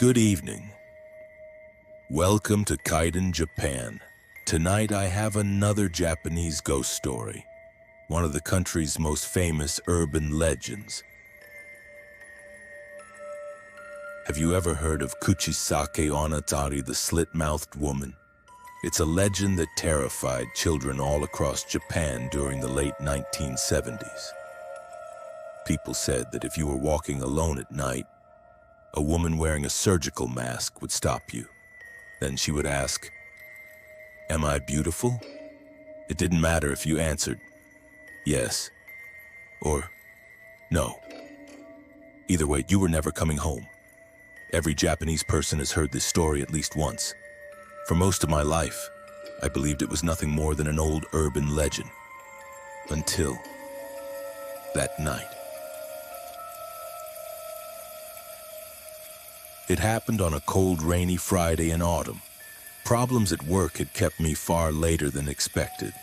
Good evening. Welcome to Kaidan, Japan. Tonight I have another Japanese ghost story, one of the country's most famous urban legends. Have you ever heard of Kuchisake-onna, the Slit-Mouthed Woman? It's a legend that terrified children all across Japan during the late 1970s. People said that if you were walking alone at night, a woman wearing a surgical mask would stop you. Then she would ask, "Am I beautiful?" It didn't matter if you answered yes or no. Either way, you were never coming home. Every Japanese person has heard this story at least once. For most of my life, I believed it was nothing more than an old urban legend. Until that night. It happened on a cold, rainy Friday in autumn. Problems at work had kept me far later than expected.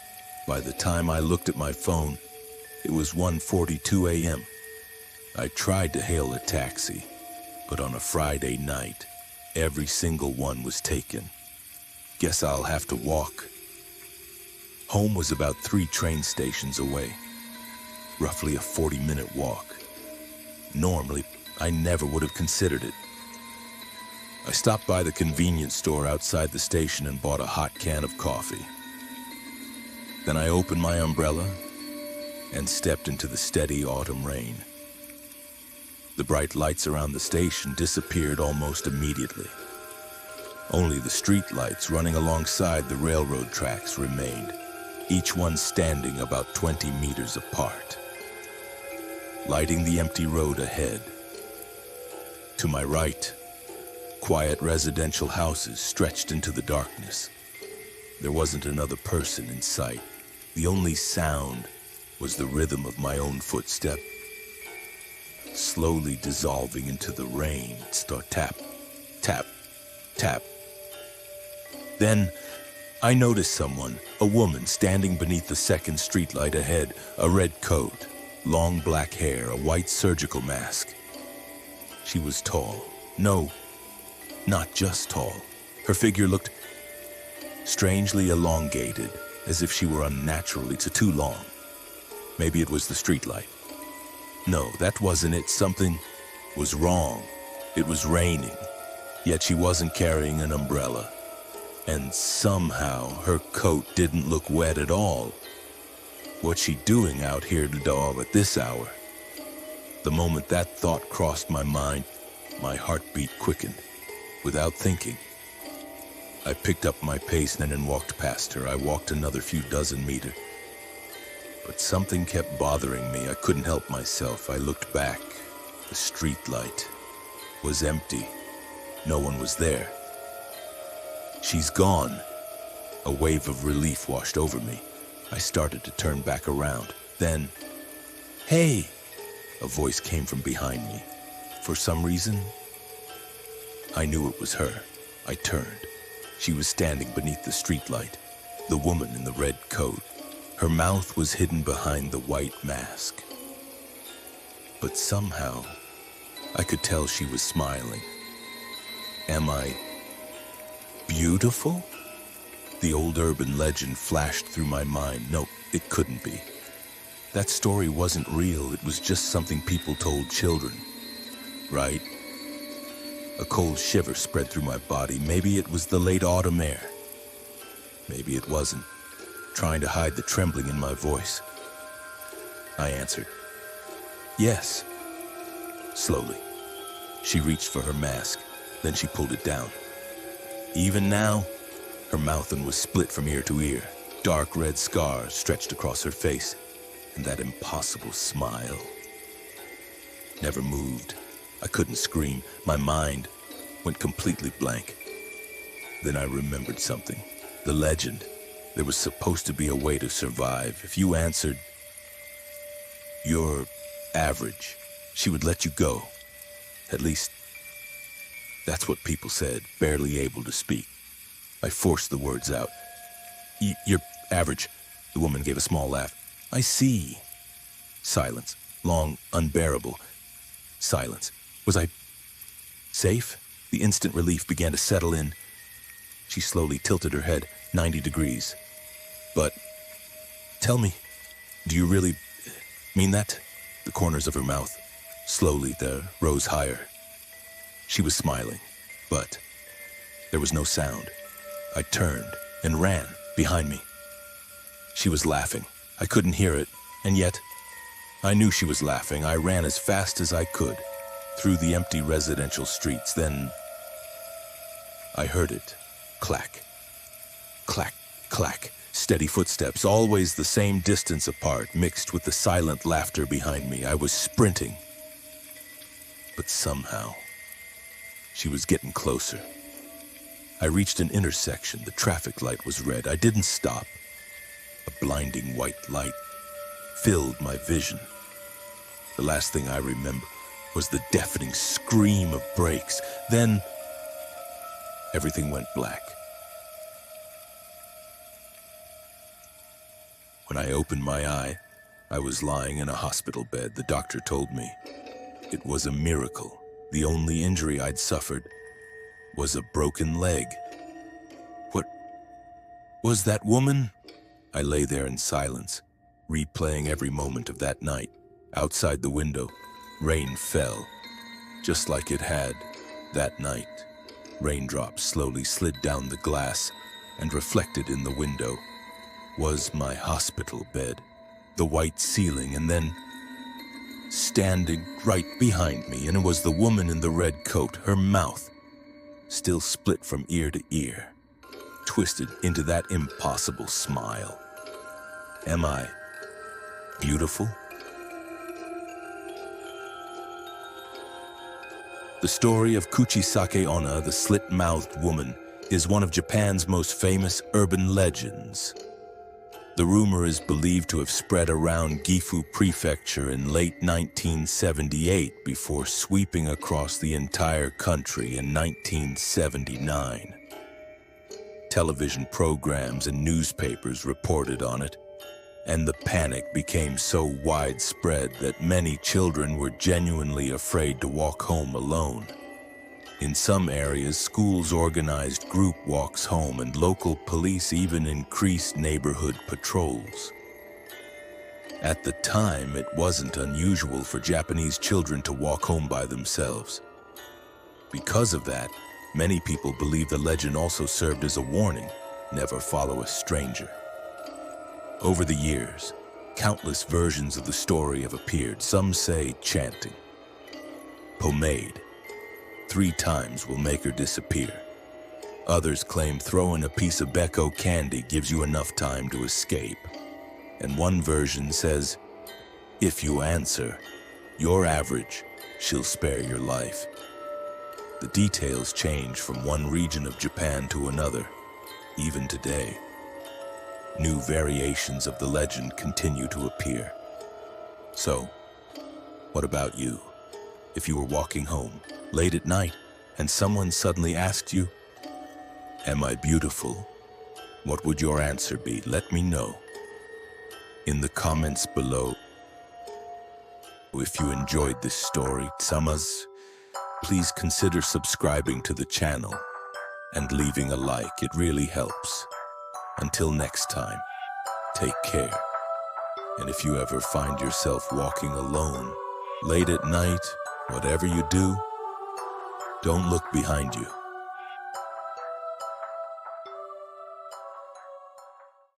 By the time I looked at my phone, it was 1:42 a.m. I tried to hail a taxi, but on a Friday night, every single one was taken. Guess I'll have to walk. Home was about 3 train stations away, roughly a 40-minute walk. Normally, I never would have considered it. I stopped by the convenience store outside the station and bought a hot can of coffee. Then I opened my umbrella and stepped into the steady autumn rain. The bright lights around the station disappeared almost immediately. Only the street lights running alongside the railroad tracks remained, each one standing about 20 meters apart, lighting the empty road ahead. To my right, quiet residential houses stretched into the darkness. There wasn't another person in sight. The only sound was the rhythm of my own footstep, slowly dissolving into the rain. Start tap, tap, tap. Then I noticed someone, a woman, standing beneath the second streetlight ahead, a red coat, long black hair, a white surgical mask. She was tall. No, not just tall. Her figure looked strangely elongated, as if she were unnaturally too long. Maybe it was the streetlight. No, that wasn't it. Something was wrong. It was raining, yet she wasn't carrying an umbrella. And somehow her coat didn't look wet at all. What's she doing out here at this hour? The moment that thought crossed my mind, my heartbeat quickened. Without thinking, I picked up my pace then and walked past her. I walked another few dozen meters. But something kept bothering me. I couldn't help myself. I looked back. The street light was empty. No one was there. She's gone. A wave of relief washed over me. I started to turn back around. Then, "Hey!" a voice came from behind me. For some reason, I knew it was her. I turned. She was standing beneath the streetlight, the woman in the red coat. Her mouth was hidden behind the white mask. But somehow, I could tell she was smiling. Am I beautiful? The old urban legend flashed through my mind. No, it couldn't be. That story wasn't real. It was just something people told children, right? A cold shiver spread through my body. Maybe it was the late autumn air. Maybe it wasn't, trying to hide the trembling in my voice. I answered, "Yes." Slowly, she reached for her mask, then she pulled it down. Even now, her mouth was split from ear to ear. Dark red scars stretched across her face, and that impossible smile never moved. I couldn't scream. My mind went completely blank. Then I remembered something. The legend. There was supposed to be a way to survive. If you answered, "You're average," she would let you go. At least, that's what people said, barely able to speak. I forced the words out. You're average." The woman gave a small laugh. "I see." Silence. Long, unbearable silence. Was I safe? The instant relief began to settle in. She slowly tilted her head 90 degrees. But, tell me, do you really mean that? The corners of her mouth, slowly there, rose higher. She was smiling, but there was no sound. I turned and ran behind me. She was laughing. I couldn't hear it, and yet I knew she was laughing. I ran as fast as I could through the empty residential streets. Then I heard it. Clack, clack, clack. Steady footsteps, always the same distance apart, mixed with the silent laughter behind me. I was sprinting. But somehow, she was getting closer. I reached an intersection. The traffic light was red. I didn't stop. A blinding white light filled my vision. The last thing I remember was the deafening scream of brakes. Then, everything went black. When I opened my eye, I was lying in a hospital bed. The doctor told me it was a miracle. The only injury I'd suffered was a broken leg. What was that woman? I lay there in silence, replaying every moment of that night. Outside the window, rain fell, just like it had that night. Raindrops slowly slid down the glass, and reflected in the window was my hospital bed, the white ceiling, and then standing right behind me, and it was the woman in the red coat, her mouth still split from ear to ear, twisted into that impossible smile. Am I beautiful? The story of Kuchisake-onna, the Slit-Mouthed Woman, is one of Japan's most famous urban legends. The rumor is believed to have spread around Gifu Prefecture in late 1978 before sweeping across the entire country in 1979. Television programs and newspapers reported on it, and the panic became so widespread that many children were genuinely afraid to walk home alone. In some areas, schools organized group walks home, and local police even increased neighborhood patrols. At the time, it wasn't unusual for Japanese children to walk home by themselves. Because of that, many people believe the legend also served as a warning: never follow a stranger. Over the years, countless versions of the story have appeared. Some say chanting, pomade, 3 times will make her disappear. Others claim throwing a piece of Becco candy gives you enough time to escape. And one version says, if you answer, your average, she'll spare your life. The details change from one region of Japan to another, even today. New variations of the legend continue to appear. So, what about you? If you were walking home late at night and someone suddenly asked you, "Am I beautiful?" what would your answer be? Let me know in the comments below. If you enjoyed this story, please consider subscribing to the channel and leaving a like. It really helps. Until next time, take care. And if you ever find yourself walking alone, late at night, whatever you do, don't look behind you.